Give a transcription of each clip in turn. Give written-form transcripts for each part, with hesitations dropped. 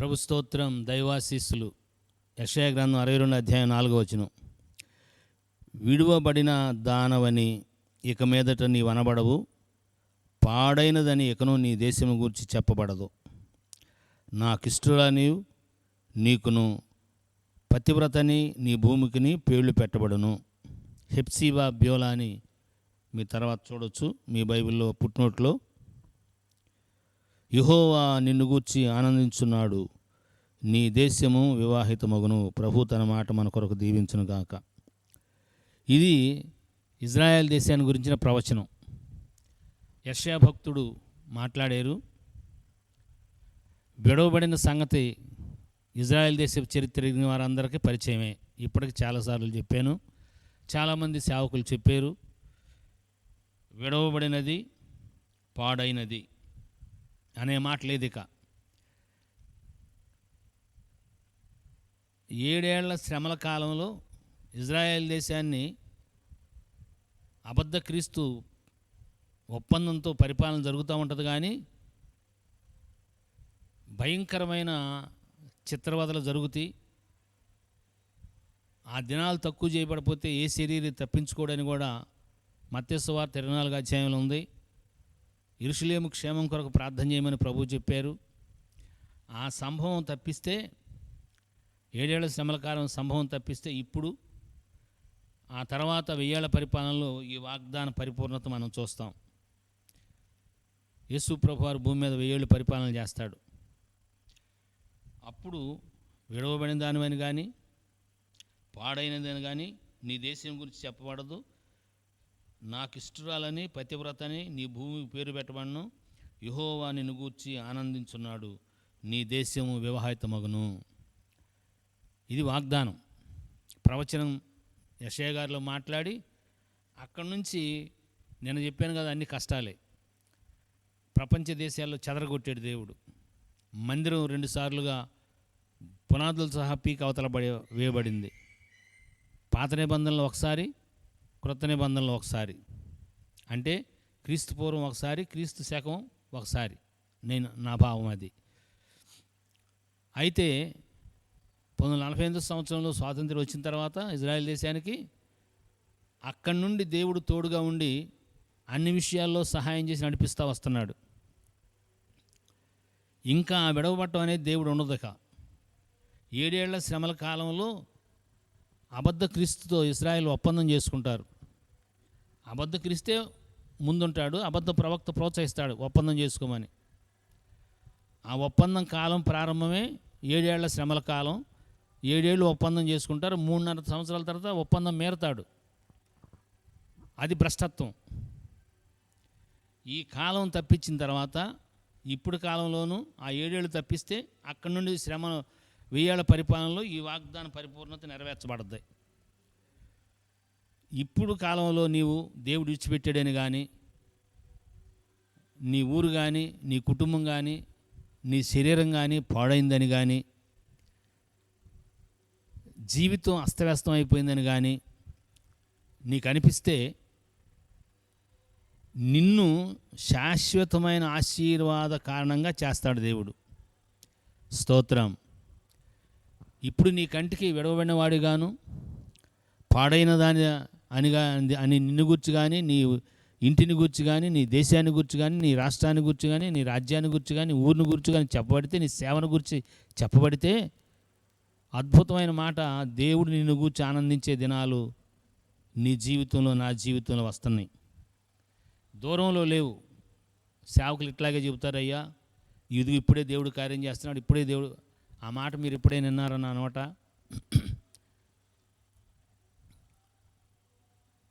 ప్రభు స్తోత్రం. దైవాశీస్సులు. యెషయా గ్రంథం 62 అధ్యాయం 4వ వచనం. విడువబడిన దానవని ఇక మీదట నీవు అనబడవు, పాడైనదని ఇకను నీ దేశము గూర్చి చెప్పబడదు. నాకిష్టులని నీకును పతివ్రతని నీ భూమికిని పేర్లు పెట్టబడును. హెప్సిబా బ్యోలా అని మీ తర్వాత చూడొచ్చు మీ బైబిల్లో పుట్నోట్లో. యెహోవా నిన్ను గూర్చి ఆనందించున్నాడు, నీ దేశము వివాహితమగును. ప్రభు తన మాట మన కొరకు దీవించును గాక. ఇది ఇజ్రాయెల్ దేశాన్ని గురించిన ప్రవచనం. యెషయా భక్తుడు మాట్లాడారు. విడవబడిన సంగతి ఇజ్రాయెల్ దేశ చరిత్ర వారందరికీ పరిచయమే. ఇప్పటికి చాలాసార్లు చెప్పాను, చాలామంది సేవకులు చెప్పారు. విడవబడినది, పాడైనది అనే మాట లేదు. ఇక 7 ఏళ్ల శ్రమల కాలంలో ఇజ్రాయెల్ దేశాన్ని అబద్ధ క్రీస్తు ఒప్పందంతో పరిపాలన జరుగుతూ ఉంటుంది. కానీ భయంకరమైన చిత్రవదలు జరుగుతాయి. ఆ దినాలు తక్కువ చేయబడిపోతే ఏ శరీరం తప్పించుకోవడానికి కూడా మత్తయి సువార్త 24వ అధ్యాయంలో ఉంది. యెరూషలేము క్షేమం కొరకు ప్రార్థన చేయమని ప్రభువు చెప్పారు. ఆ సంభవం తప్పిస్తే, 7 ఏళ్ల శ్రమల కాలం సంభవం తప్పిస్తే, ఇప్పుడు ఆ తర్వాత 1000 ఏళ్ల పరిపాలనలో ఈ వాగ్దాన పరిపూర్ణత మనం చూస్తాం. యేసు ప్రభువారు భూమి మీద 1000 ఏళ్ళు పరిపాలన చేస్తాడు. అప్పుడు విడవబడిన దానివని కానీ పాడైనదని కానీ నీ దేశం గురించి చెప్పబడదు. నాకు ఇష్టురాలని పతివ్రతని నీ భూమి పేరు పెట్టబడను. యెహోవా నిన్ను గూర్చి ఆనందించున్నాడు, నీ దేశము వివాహితమగును. ఇది వాగ్దానం, ప్రవచనం. యెషయా గారిలో మాట్లాడి అక్కడి నుంచి నేను చెప్పాను కదా, అన్ని కష్టాలే. ప్రపంచ దేశాల్లో చెదరగొట్టాడు దేవుడు. మందిరం 2 సార్లుగా పునాదులు సహా పీక అవతల వేయబడింది. పాత నిబంధనలో ఒకసారి, క్రొత్త నిబంధనలో ఒకసారి. అంటే క్రీస్తు పూర్వం ఒకసారి, క్రీస్తు శకం ఒకసారి. నా భావం అది. అయితే 1948 సంవత్సరంలో స్వాతంత్ర్యం వచ్చిన తర్వాత ఇజ్రాయెల్ దేశానికి అక్కడి నుండి దేవుడు తోడుగా ఉండి అన్ని విషయాల్లో సహాయం చేసి నడిపిస్తూ వస్తున్నాడు. ఇంకా విడవబట్టం అనేది దేవుడు ఉండదుక. 7 ఏళ్ల శ్రమల కాలంలో అబద్ధ క్రీస్తుతో ఇజ్రాయెల్ ఒప్పందం చేసుకుంటారు. అబద్ధ క్రీస్తే ముందుంటాడు, అబద్ధ ప్రవక్త ప్రోత్సహిస్తాడు ఒప్పందం చేసుకోమని. ఆ ఒప్పందం కాలం ప్రారంభమే 7 ఏళ్ల శ్రమల కాలం. 7 ఏళ్ళు ఒప్పందం చేసుకుంటారు. 3.5 సంవత్సరాల తర్వాత ఒప్పందం మేరతాడు. అది భ్రష్టత్వం. ఈ కాలం తప్పించిన తర్వాత ఇప్పుడు కాలంలోనూ ఆ 7 ఏళ్ళు తప్పిస్తే అక్కడి నుండి శ్రమ 1000 ఏళ్ల పరిపాలనలో ఈ వాగ్దాన పరిపూర్ణత నెరవేర్చబడద్ది. ఇప్పుడు కాలంలో నీవు దేవుడు విడిచిపెట్టాడని కానీ, నీ ఊరు కానీ, నీ కుటుంబం కానీ, నీ శరీరం కానీ పాడైందని కానీ, జీవితం అస్తవ్యస్తం అయిపోయిందని కానీ నీకు అనిపిస్తే, నిన్ను శాశ్వతమైన ఆశీర్వాద కారణంగా చేస్తాడు దేవుడు. స్తోత్రం. ఇప్పుడు నీ కంటికి విడవబడిన వాడిగాను, పాడైన దాని అని నిన్ను గురించి కానీ, నీ ఇంటిని గురించి కానీ, నీ దేశాన్ని గురించి కానీ, నీ రాష్ట్రాన్ని గురించి కానీ, నీ రాజ్యాన్ని గురించి కానీ, ఊరిని గురించి కానీ చెప్పబడితే, నీ సేవను గురించి చెప్పబడితే, అద్భుతమైన మాట, దేవుడు నిన్ను గూర్చి ఆనందించే దినాలు నీ జీవితంలో, నా జీవితంలో వస్తున్నాయి. దూరంలో లేవు. సేవకులు ఇట్లాగే చెబుతారు, అయ్యా ఇది ఇప్పుడే దేవుడు కార్యం చేస్తున్నాడు, ఇప్పుడే దేవుడు. ఆ మాట మీరు ఇప్పుడే విన్నారన్న అనమాట.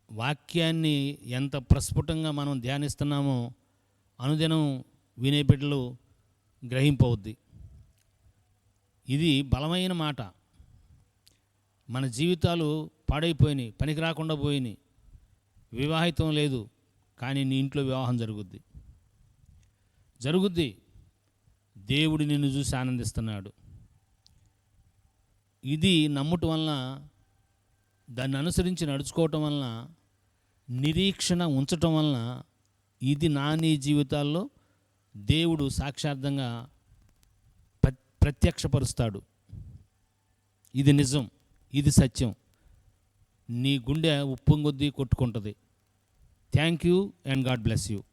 వాక్యాన్ని ఎంత ప్రస్ఫుటంగా మనం ధ్యానిస్తున్నామో అనుదినం వినే బిడ్డలు గ్రహింపవుద్ది. ఇది బలమైన మాట. మన జీవితాలు పాడైపోయినాయి, పనికి రాకుండా పోయినాయి, వివాహితం లేదు, కానీ నీ ఇంట్లో వివాహం జరుగుద్ది. దేవుడు నిన్ను చూసి ఆనందిస్తున్నాడు. ఇది నమ్మటం వలన, దాన్ని అనుసరించి నడుచుకోవటం వలన, నిరీక్షణ ఉంచటం వలన, ఇది నీ జీవితాల్లో దేవుడు సాక్షార్థంగా ప్రత్యక్షపరుస్తాడు. ఇది నిజం, ఇది సత్యం. నీ గుండె ఉప్పొంగొద్దీ కొట్టుకుంటుంది. Thank you and God bless you.